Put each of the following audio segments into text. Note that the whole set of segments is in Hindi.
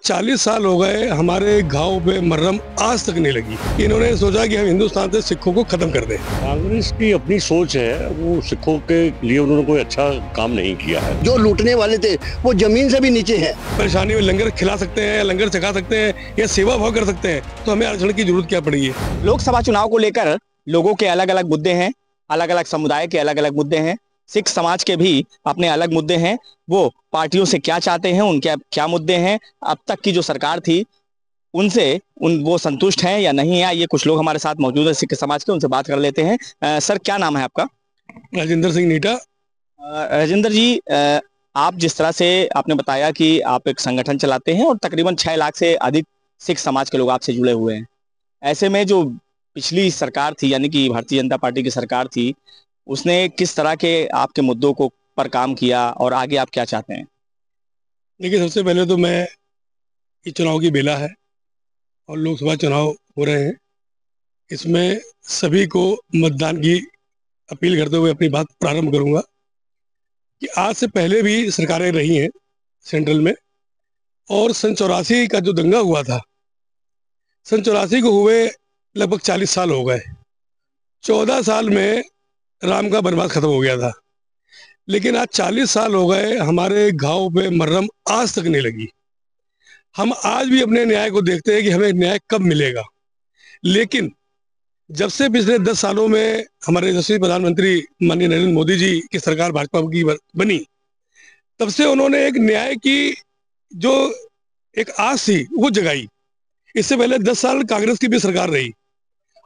40 साल हो गए हमारे घाव पे मरहम आज तक नहीं लगी। इन्होंने सोचा कि हम हिंदुस्तान से सिखों को खत्म कर दें। कांग्रेस की अपनी सोच है, वो सिखों के लिए उन्होंने कोई अच्छा काम नहीं किया है। जो लूटने वाले थे वो जमीन से भी नीचे हैं। परेशानी में लंगर खिला सकते हैं, लंगर चखा सकते हैं या सेवा भाव कर सकते हैं, तो हमें आरक्षण की जरूरत क्या पड़ी है। लोकसभा चुनाव को लेकर लोगों के अलग अलग मुद्दे हैं, अलग अलग समुदाय के अलग अलग मुद्दे हैं, सिख समाज के भी अपने अलग मुद्दे हैं। वो पार्टियों से क्या चाहते हैं, उनके क्या मुद्दे हैं, अब तक की जो सरकार थी उनसे वो संतुष्ट हैं या नहीं है, ये कुछ लोग हमारे साथ मौजूद है सिख समाज के, उनसे बात कर लेते हैं। सर, क्या नाम है आपका? राजेंद्र सिंह नीटा। राजेंद्र जी, आप जिस तरह से आपने बताया कि आप एक संगठन चलाते हैं और तकरीबन 6 लाख से अधिक सिख समाज के लोग आपसे जुड़े हुए हैं, ऐसे में जो पिछली सरकार थी यानी कि भारतीय जनता पार्टी की सरकार थी, उसने किस तरह के आपके मुद्दों को पर काम किया और आगे आप क्या चाहते हैं? देखिए, सबसे पहले तो मैं ये चुनाव की बेला है और लोकसभा चुनाव हो रहे हैं, इसमें सभी को मतदान की अपील करते हुए अपनी बात प्रारंभ करूंगा कि आज से पहले भी सरकारें रही हैं सेंट्रल में, और सन 84 का जो दंगा हुआ था, सन 84 को हुए लगभग 40 साल हो गए। 14 साल में राम का वनवास खत्म हो गया था, लेकिन आज 40 साल हो गए हमारे घाव पे मरहम आज तक नहीं लगी। हम आज भी अपने न्याय को देखते हैं कि हमें न्याय कब मिलेगा। लेकिन जब से पिछले 10 सालों में हमारे यशस्वी प्रधानमंत्री माननीय नरेंद्र मोदी जी की सरकार भाजपा की बनी, तब से उन्होंने एक न्याय की जो एक आस थी वो जगाई। इससे पहले 10 साल कांग्रेस की भी सरकार रही,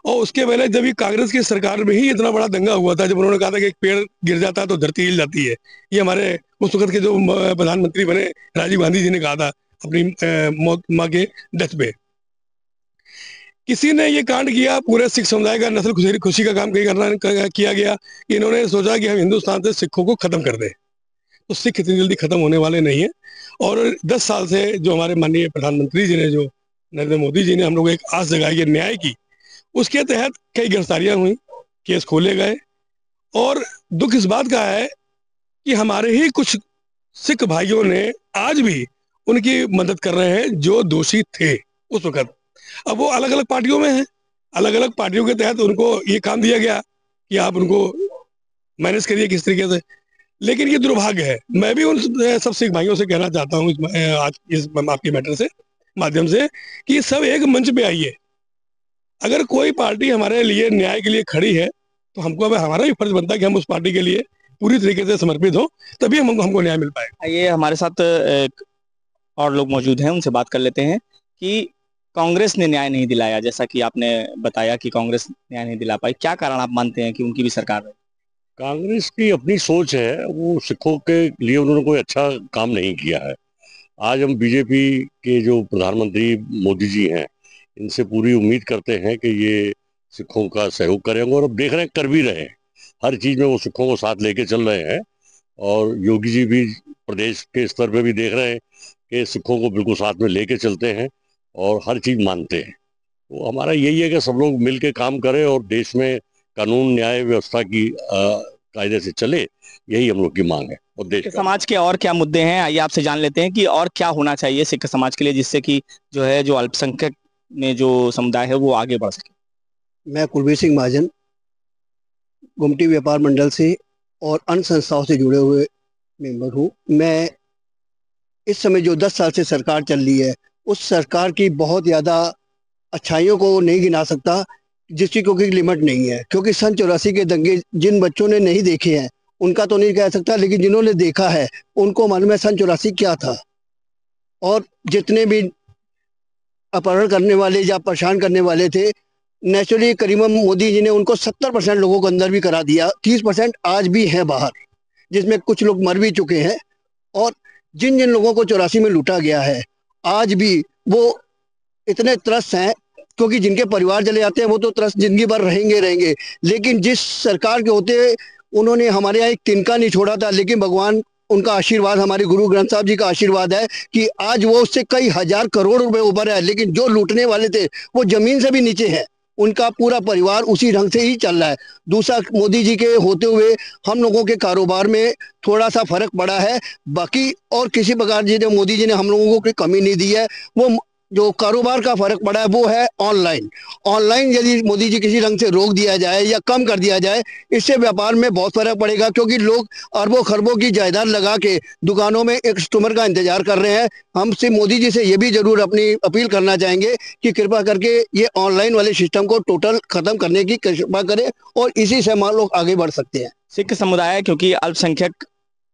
और उसके पहले जब ये कांग्रेस की सरकार में ही इतना बड़ा दंगा हुआ था, जब उन्होंने कहा था कि एक पेड़ गिर जाता है तो धरती हिल जाती है। ये हमारे उस वक्त के जो प्रधानमंत्री बने राजीव गांधी जी ने कहा था अपनी मौत माँ के डेथ पे। किसी ने ये कांड किया, पूरे सिख समुदाय का नस्ल खुशी का काम किया गया कि इन्होंने सोचा कि हम हिंदुस्तान से सिखों को खत्म कर दें। तो सिख इतनी जल्दी खत्म होने वाले नहीं है। और 10 साल से जो हमारे माननीय प्रधानमंत्री जी ने, जो नरेंद्र मोदी जी ने हम लोग एक आस जगाई है न्याय की, उसके तहत कई गिरफ्तारियां हुई, केस खोले गए। और दुख इस बात का है कि हमारे ही कुछ सिख भाइयों ने आज भी उनकी मदद कर रहे हैं जो दोषी थे उस वक्त। अब वो अलग अलग पार्टियों में हैं, अलग अलग पार्टियों के तहत उनको ये काम दिया गया कि आप उनको मैनेज करिए किस तरीके से। लेकिन ये दुर्भाग्य है। मैं भी उन सब सिख भाइयों से कहना चाहता हूँ आज इस आपके मैटर से माध्यम से कि सब एक मंच पे आइए। अगर कोई पार्टी हमारे लिए न्याय के लिए खड़ी है तो हमको हमारा भी फर्ज बनता है कि हम उस पार्टी के लिए पूरी तरीके से समर्पित हो, तभी हमको न्याय मिल पाएगा। ये हमारे साथ एक और लोग मौजूद हैं, उनसे बात कर लेते हैं कि कांग्रेस ने न्याय नहीं दिलाया, जैसा कि आपने बताया कि कांग्रेस न्याय नहीं दिला पाई, क्या कारण आप मानते हैं कि उनकी भी सरकार रही? कांग्रेस की अपनी सोच है, वो सिखों के लिए उन्होंने कोई अच्छा काम नहीं किया है। आज हम बीजेपी के जो प्रधानमंत्री मोदी जी हैं, इनसे पूरी उम्मीद करते हैं कि ये सिखों का सहयोग करेंगे, और अब देख रहे हैं कर भी रहे हैं। हर चीज़ में वो सिखों को साथ लेके चल रहे हैं, और योगी जी भी प्रदेश के स्तर पे भी देख रहे हैं कि सिखों को बिल्कुल साथ में लेके चलते हैं और हर चीज़ मानते हैं। तो हमारा यही है कि सब लोग मिल के काम करें और देश में कानून न्याय व्यवस्था की कायदे से चले, यही हम लोग की मांग है। और देश सिख समाज के और क्या मुद्दे हैं, आइए आपसे जान लेते हैं कि और क्या होना चाहिए सिख समाज के लिए, जिससे कि जो है जो अल्पसंख्यक में जो समुदाय है वो आगे बढ़ सके। मैं कुलबीर सिंह महाजन गुमटी व्यापार मंडल से और अन्य संस्थाओं से जुड़े हुए मेंबर हूँ। मैं इस समय जो 10 साल से सरकार चल रही है, उस सरकार की बहुत ज़्यादा अच्छाइयों को नहीं गिना सकता, जिसकी कोई लिमिट नहीं है। क्योंकि सन 84 के दंगे जिन बच्चों ने नहीं देखे हैं उनका तो नहीं कह सकता, लेकिन जिन्होंने देखा है उनको मालूम है सन 84 क्या था। और जितने भी अपहरण करने वाले या परेशान करने वाले थे, नेचुरली करीमन मोदी जी ने उनको 70% लोगों को अंदर भी करा दिया। 30% आज भी है बाहर, जिसमें कुछ लोग मर भी चुके हैं। और जिन जिन लोगों को 84 में लूटा गया है, आज भी वो इतने त्रस्त हैं, क्योंकि जिनके परिवार चले जाते हैं वो तो त्रस्त जिंदगी भर रहेंगे। लेकिन जिस सरकार के होते उन्होंने हमारे यहाँ एक तिनका नहीं छोड़ा था, लेकिन भगवान उनका आशीर्वाद, हमारे गुरु ग्रंथ साहब जी का आशीर्वाद है कि आज वो उससे कई हजार करोड़ रुपए ऊपर है। लेकिन जो लूटने वाले थे वो जमीन से भी नीचे हैं। उनका पूरा परिवार उसी ढंग से ही चल रहा है। दूसरा, मोदी जी के होते हुए हम लोगों के कारोबार में थोड़ा सा फर्क पड़ा है, बाकी और किसी प्रकार जी ने मोदी जी ने हम लोगों को कोई कमी नहीं दी है। वो जो कारोबार का फर्क पड़ा है वो है ऑनलाइन यदि मोदी जी किसी ढंग से रोक दिया जाए या कम कर दिया जाए, इससे व्यापार में बहुत फर्क पड़ेगा, क्योंकि लोग अरबों खरबों की जायदाद लगा के दुकानों में एक कस्टमर का इंतजार कर रहे हैं। हम सिर्फ मोदी जी से ये भी जरूर अपनी अपील करना चाहेंगे कि कृपा करके ये ऑनलाइन वाले सिस्टम को टोटल खत्म करने की कृपा करें, और इसी से हम लोग आगे बढ़ सकते हैं। सिख समुदाय क्योंकि अल्पसंख्यक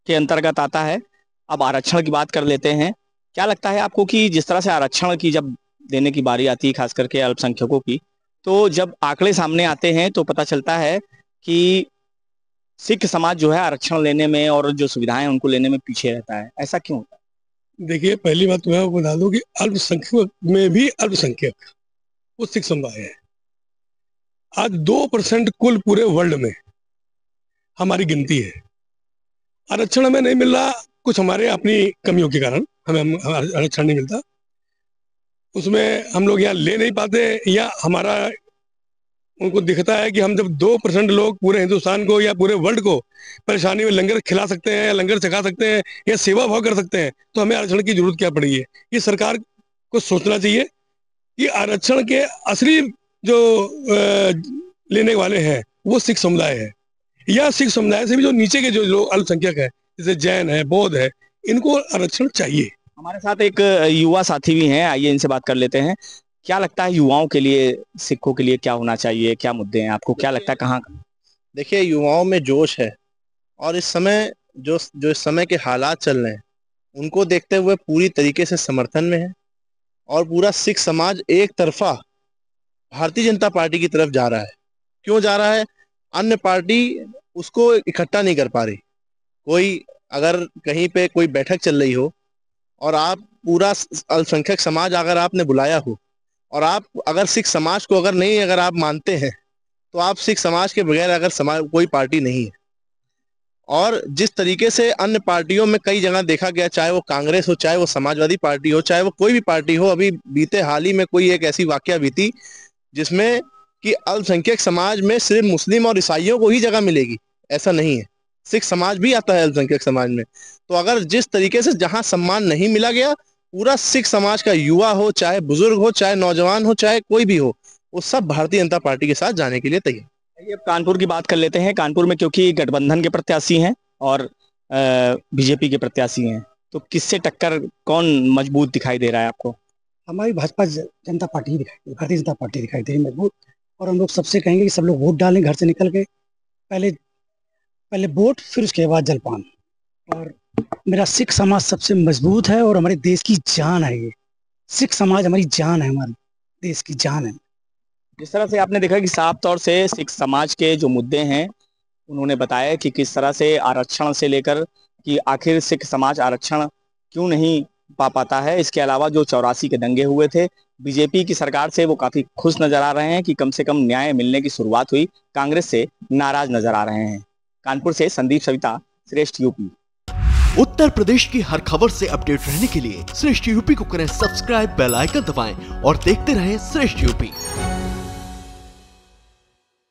के अंतर्गत आता है, अब आरक्षण की बात कर लेते हैं। क्या लगता है आपको कि जिस तरह से आरक्षण की जब देने की बारी आती है, खास करके अल्पसंख्यकों की, तो जब आंकड़े सामने आते हैं तो पता चलता है कि सिख समाज जो है आरक्षण लेने में और जो सुविधाएं उनको लेने में पीछे रहता है, ऐसा क्यों होता है? देखिए, पहली बात मैं आपको बता दूं कि अल्पसंख्यक में भी अल्पसंख्यक वो सिख समुदाय है। आज 2% कुल पूरे वर्ल्ड में हमारी गिनती है। आरक्षण हमें नहीं मिल रहा, कुछ हमारे अपनी कमियों के कारण हमें आरक्षण नहीं मिलता, उसमें हम लोग यहाँ ले नहीं पाते, या हमारा उनको दिखता है कि हम जब 2% लोग पूरे हिंदुस्तान को या पूरे वर्ल्ड को परेशानी में लंगर खिला सकते हैं या लंगर चखा सकते हैं या सेवा भाव कर सकते हैं, तो हमें आरक्षण की जरूरत क्या पड़ी है। ये सरकार को सोचना चाहिए कि आरक्षण के असली जो लेने वाले हैं वो सिख समुदाय है, या सिख समुदाय से भी जो नीचे के जो लोग अल्पसंख्यक है, जैसे जैन है, बौद्ध है, इनको आरक्षण चाहिए। हमारे साथ एक युवा साथी भी हैं, आइए इनसे बात कर लेते हैं। क्या लगता है युवाओं के लिए, सिखों के लिए क्या होना चाहिए, क्या मुद्दे हैं, आपको क्या लगता है कहाँ? देखिए, युवाओं में जोश है, और इस समय जो इस समय के हालात चल रहे हैं उनको देखते हुए पूरी तरीके से समर्थन में है, और पूरा सिख समाज एक तरफा भारतीय जनता पार्टी की तरफ जा रहा है। क्यों जा रहा है? अन्य पार्टी उसको इकट्ठा नहीं कर पा रही। कोई अगर कहीं पे कोई बैठक चल रही हो और आप पूरा अल्पसंख्यक समाज अगर आपने बुलाया हो, और आप अगर सिख समाज को अगर आप मानते हैं, तो आप सिख समाज के बगैर अगर समाज कोई पार्टी नहीं है। और जिस तरीके से अन्य पार्टियों में कई जगह देखा गया, चाहे वो कांग्रेस हो, चाहे वो समाजवादी पार्टी हो, चाहे वो कोई भी पार्टी हो, अभी बीते हाल ही में कोई एक ऐसी वाकया बीती जिसमें कि अल्पसंख्यक समाज में सिर्फ मुस्लिम और ईसाइयों को ही जगह मिलेगी, ऐसा नहीं है। सिख समाज भी आता है अल्पसंख्यक समाज में। तो अगर जिस तरीके से जहां सम्मान नहीं मिला गया, पूरा सिख समाज का युवा हो, चाहे बुजुर्ग हो, चाहे नौजवान हो, चाहे कोई भी हो, वो सब भारतीय जनता पार्टी के साथ जाने के लिए तैयार। अब कानपुर की बात कर लेते हैं। कानपुर में क्योंकि गठबंधन के प्रत्याशी हैं और बीजेपी के प्रत्याशी हैं, तो किससे टक्कर, कौन मजबूत दिखाई दे रहा है आपको? हमारी भाजपा जनता पार्टी दिखाई, भारतीय जनता पार्टी दिखाई दे रही मजबूत। और हम लोग सबसे कहेंगे कि सब लोग वोट डालें, घर से निकल के पहले वोट, फिर उसके बाद जलपान। और मेरा सिख समाज सबसे मजबूत है और हमारे देश की जान है। ये सिख समाज हमारी जान है, हमारे देश की जान है। जिस तरह से आपने देखा कि साफ तौर से सिख समाज के जो मुद्दे हैं, उन्होंने बताया कि किस तरह से आरक्षण से लेकर कि आखिर सिख समाज आरक्षण क्यों नहीं पा पाता है। इसके अलावा जो 84 के दंगे हुए थे, बीजेपी की सरकार से वो काफी खुश नजर आ रहे हैं कि कम से कम न्याय मिलने की शुरुआत हुई, कांग्रेस से नाराज नजर आ रहे हैं। कानपुर से संदीप सविता, श्रेष्ठ यूपी। उत्तर प्रदेश की हर खबर से अपडेट रहने के लिए श्रेष्ठ यूपी को करें सब्सक्राइब, बेल आइकन दबाएं और देखते रहें श्रेष्ठ यूपी।